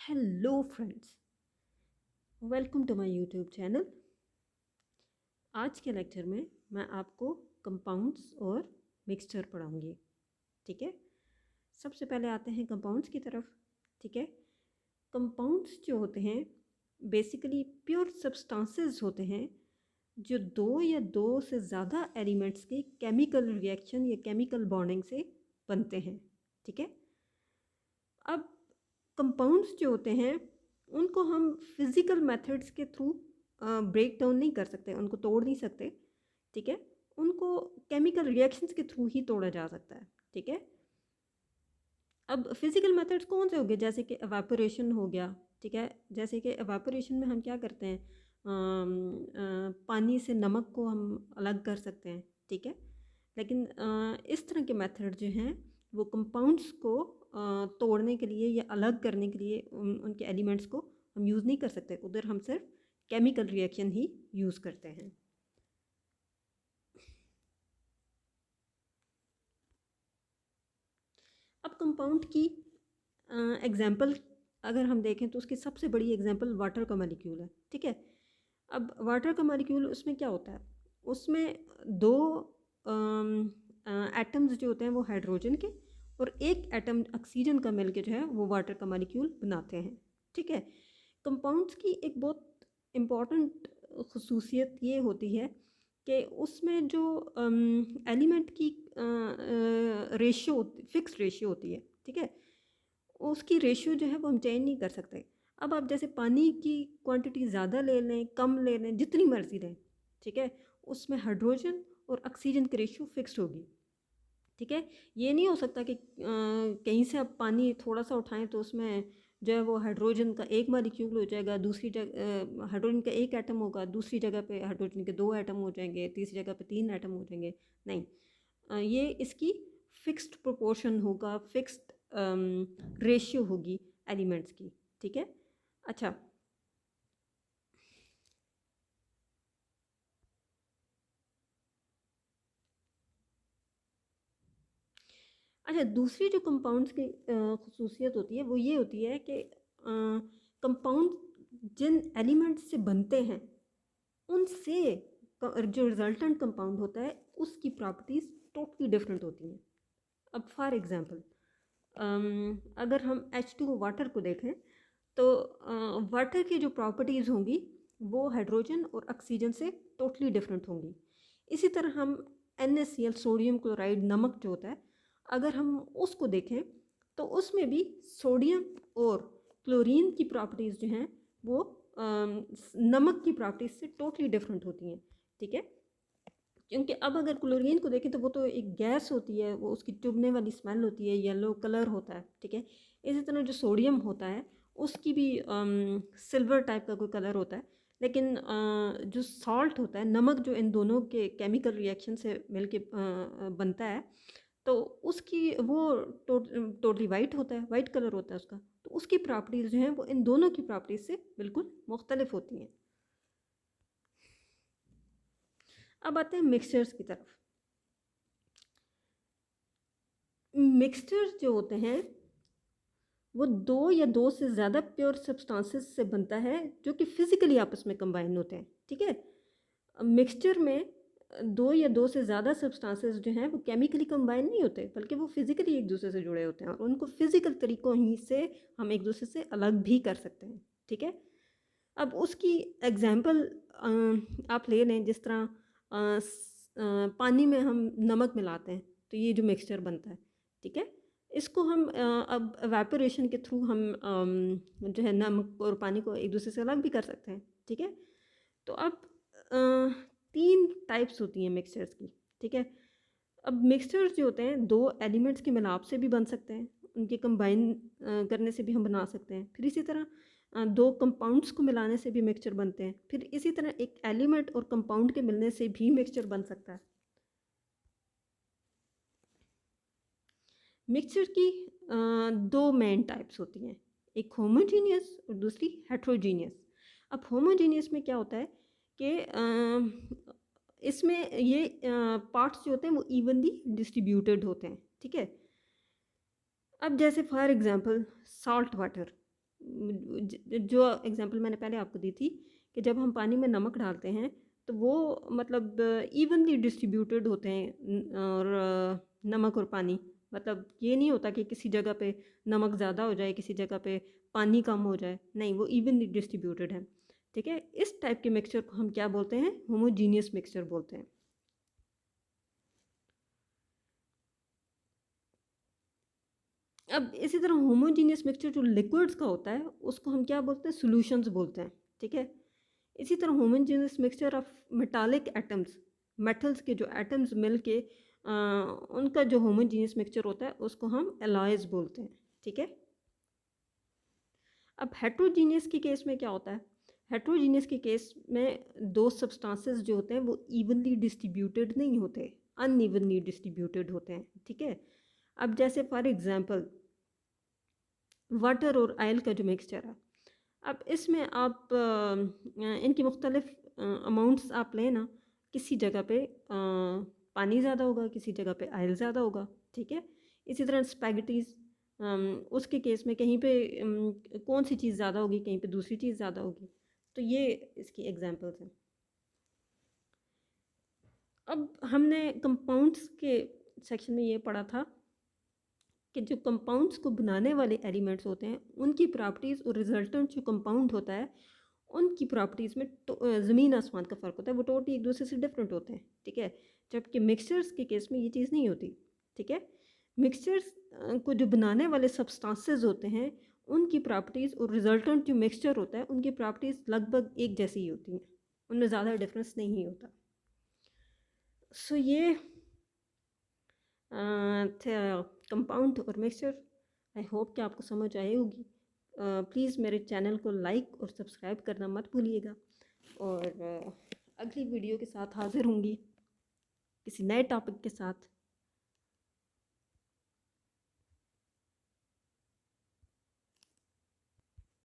Hello friends, welcome to my YouTube channel. आज के lecture में मैं आपको कंपाउंड्स और मिक्सचर पढ़ाऊंगी। ठीक है, सबसे पहले आते हैं कंपाउंड्स की तरफ। ठीक है, कंपाउंड्स जो होते हैं बेसिकली प्योर सब्सटेंसेस होते हैं जो दो या दो से ज़्यादा एलिमेंट्स के केमिकल रिएक्शन या केमिकल बॉन्डिंग से बनते हैं। ठीक है, अब कंपाउंड्स जो होते हैं उनको हम फिज़िकल मेथड्स के थ्रू ब्रेक डाउन नहीं कर सकते, उनको तोड़ नहीं सकते। ठीक है, उनको केमिकल रिएक्शंस के थ्रू ही तोड़ा जा सकता है। ठीक है, अब फिज़िकल मेथड्स कौन से हो गए, जैसे कि एवापोरेशन हो गया। ठीक है, जैसे कि एवापोरेशन में हम क्या करते हैं, पानी से नमक को हम अलग कर सकते हैं। ठीक है, लेकिन इस तरह के मेथड जो हैं वो कंपाउंड्स को तोड़ने के लिए या अलग करने के लिए उनके एलिमेंट्स को हम यूज़ नहीं कर सकते। उधर हम सिर्फ केमिकल रिएक्शन ही यूज़ करते हैं। अब कंपाउंड की एग्जांपल अगर हम देखें तो उसकी सबसे बड़ी एग्जांपल वाटर का मॉलिक्यूल है। ठीक है, अब वाटर का मॉलिक्यूल उसमें क्या होता है, उसमें दो एटम्स जो होते हैं वो हाइड्रोजन के और एक एटम ऑक्सीजन का मिलके जो है वो वाटर का मॉलिक्यूल बनाते हैं। ठीक है, कंपाउंड्स की एक बहुत इम्पॉर्टेंट खसूसियत ये होती है कि उसमें जो एलिमेंट की रेशियो फिक्स रेशियो होती है। ठीक है, उसकी रेशियो जो है वो हम चेंज नहीं कर सकते। अब आप जैसे पानी की क्वांटिटी ज़्यादा ले लें, कम ले लें, जितनी मर्ज़ी लें, ठीक है, उसमें हाइड्रोजन और ऑक्सीजन की रेशियो फिक्स्ड होगी। ठीक है, ये नहीं हो सकता कि कहीं से आप पानी थोड़ा सा उठाएं तो उसमें जो है वो हाइड्रोजन का एक मॉलिक्यूल हो जाएगा, दूसरी जगह हाइड्रोजन का एक एटम होगा, दूसरी जगह पे हाइड्रोजन के दो एटम हो जाएंगे, तीसरी जगह पे तीन एटम हो जाएंगे। नहीं, ये इसकी फिक्स्ड प्रोपोर्शन होगा, फिक्स्ड रेशियो होगी एलिमेंट्स की। ठीक है, अच्छा अच्छा, दूसरी जो कंपाउंड्स की खसूसियत होती है वो ये होती है कि कंपाउंड जिन एलिमेंट्स से बनते हैं उनसे जो रिजल्टेंट कंपाउंड होता है उसकी प्रॉपर्टीज़ टोटली डिफरेंट होती हैं। अब फॉर एग्जांपल अगर हम H2O वाटर को देखें तो वाटर की जो प्रॉपर्टीज़ होंगी वो हाइड्रोजन और ऑक्सीजन से टोटली डिफरेंट होंगी। इसी तरह हम NaCl सोडियम क्लोराइड नमक जो होता है, अगर हम उसको देखें तो उसमें भी सोडियम और क्लोरीन की प्रॉपर्टीज़ जो हैं वो नमक की प्रॉपर्टीज़ से टोटली डिफरेंट होती हैं। ठीक है, क्योंकि अब अगर क्लोरीन को देखें तो वो तो एक गैस होती है, वो उसकी चुभने वाली स्मेल होती है, येलो कलर होता है। ठीक है, इसी तरह जो सोडियम होता है उसकी भी सिल्वर टाइप का कोई कलर होता है। लेकिन जो सॉल्ट होता है, नमक, जो इन दोनों के केमिकल रिएक्शन से मिलके बनता है, तो उसकी वो टोटली वाइट होता है, वाइट कलर होता है उसका। तो उसकी प्रॉपर्टीज़ जो हैं वो इन दोनों की प्रॉपर्टीज़ से बिल्कुल मुख्तलिफ होती हैं। अब आते हैं मिक्सचर्स की तरफ। मिक्सचर्स जो होते हैं वो दो या दो से ज़्यादा प्योर सब्सटेंसेस से बनता है जो कि फिज़िकली आपस में कंबाइन होते हैं। ठीक है, मिक्सचर में दो या दो से ज़्यादा सब्सटेंसेस जो हैं वो केमिकली कंबाइन नहीं होते, बल्कि वो फिज़िकली एक दूसरे से जुड़े होते हैं और उनको फिज़िकल तरीक़ों ही से हम एक दूसरे से अलग भी कर सकते हैं। ठीक है, अब उसकी एग्जांपल आप ले लें, जिस तरह पानी में हम नमक मिलाते हैं तो ये जो मिक्सचर बनता है। ठीक है, इसको हम अब एवेपोरेशन के थ्रू हम जो है नमक और पानी को एक दूसरे से अलग भी कर सकते हैं। ठीक है, तो अब तीन टाइप्स होती हैं मिक्सचर्स की। ठीक है, अब मिक्सचर्स जो होते हैं दो एलिमेंट्स के मिलाप से भी बन सकते हैं, उनके कंबाइन करने से भी हम बना सकते हैं। फिर इसी तरह दो कंपाउंड्स को मिलाने से भी मिक्सचर बनते हैं। फिर इसी तरह एक एलिमेंट और कंपाउंड के मिलने से भी मिक्सचर बन सकता है। मिक्सचर की दो मेन टाइप्स होती हैं, एक होमोजीनियस और दूसरी हेट्रोजीनियस। अब होमोजीनियस में क्या होता है कि इसमें ये पार्ट्स जो होते हैं वो इवनली डिस्ट्रीब्यूटेड होते हैं। ठीक है, अब जैसे फॉर एग्जांपल सॉल्ट वाटर, जो एग्जांपल मैंने पहले आपको दी थी कि जब हम पानी में नमक डालते हैं तो वो मतलब इवनली डिस्ट्रीब्यूटेड होते हैं और नमक और पानी, मतलब ये नहीं होता कि किसी जगह पे नमक ज़्यादा हो जाए, किसी जगह पे पानी कम हो जाए, नहीं, वो इवनली डिस्ट्रीब्यूटेड है। ठीक है, इस टाइप के मिक्सचर को हम क्या बोलते हैं? होमोजीनियस मिक्सचर बोलते हैं। अब इसी तरह होमोजीनियस मिक्सचर जो लिक्विड्स का होता है उसको हम क्या बोलते हैं? सॉल्यूशंस बोलते हैं। ठीक है, इसी तरह homogeneous mixture of metallic atoms, metals के जो एटम्स मिलके उनका जो होमोजीनियस मिक्सचर होता है उसको हम एलॉयज बोलते हैं। ठीक है, अब हेट्रोजीनियस के केस में क्या होता है? हेट्रोजीनियस के केस में दो सब्सटेंसेस जो होते हैं वो इवनली डिस्ट्रीब्यूटेड नहीं होते, अनइवनली डिस्ट्रीब्यूटेड होते हैं। ठीक है, अब जैसे फॉर एग्जांपल वाटर और ऑयल का जो मिक्सचर है, अब इसमें आप इनकी मुख्तलिफ अमाउंट्स आप लें ना, किसी जगह पे पानी ज़्यादा होगा, किसी जगह पे ऑयल ज़्यादा होगा। ठीक है, इसी तरह स्पैगेटीज़, उसके केस में कहीं पे कौन सी चीज़ ज़्यादा होगी, कहीं पे दूसरी चीज़ ज़्यादा होगी। तो ये इसकी एग्जांपल्स हैं। अब हमने कंपाउंड्स के सेक्शन में ये पढ़ा था कि जो कंपाउंड्स को बनाने वाले एलिमेंट्स होते हैं उनकी प्रॉपर्टीज़ और रिजल्टेंट जो कंपाउंड होता है उनकी प्रॉपर्टीज़ में तो ज़मीन आसमान का फ़र्क होता है, वो टोटली एक दूसरे से डिफरेंट होते हैं। ठीक है, जबकि मिक्सचर्स के केस में ये चीज़ नहीं होती। ठीक है, मिक्सचर्स को जो बनाने वाले सब्सटेंसेस होते हैं उनकी प्रॉपर्टीज़ और रिजल्टेंट जो मिक्सचर होता है उनकी प्रॉपर्टीज़ लगभग एक जैसी ही होती हैं, उनमें ज़्यादा डिफरेंस नहीं होता। सो ये कंपाउंड और मिक्सचर। आई होप कि आपको समझ आई होगी। प्लीज़ मेरे चैनल को लाइक और सब्सक्राइब करना मत भूलिएगा, और अगली वीडियो के साथ हाज़िर होंगी किसी नए टॉपिक के साथ।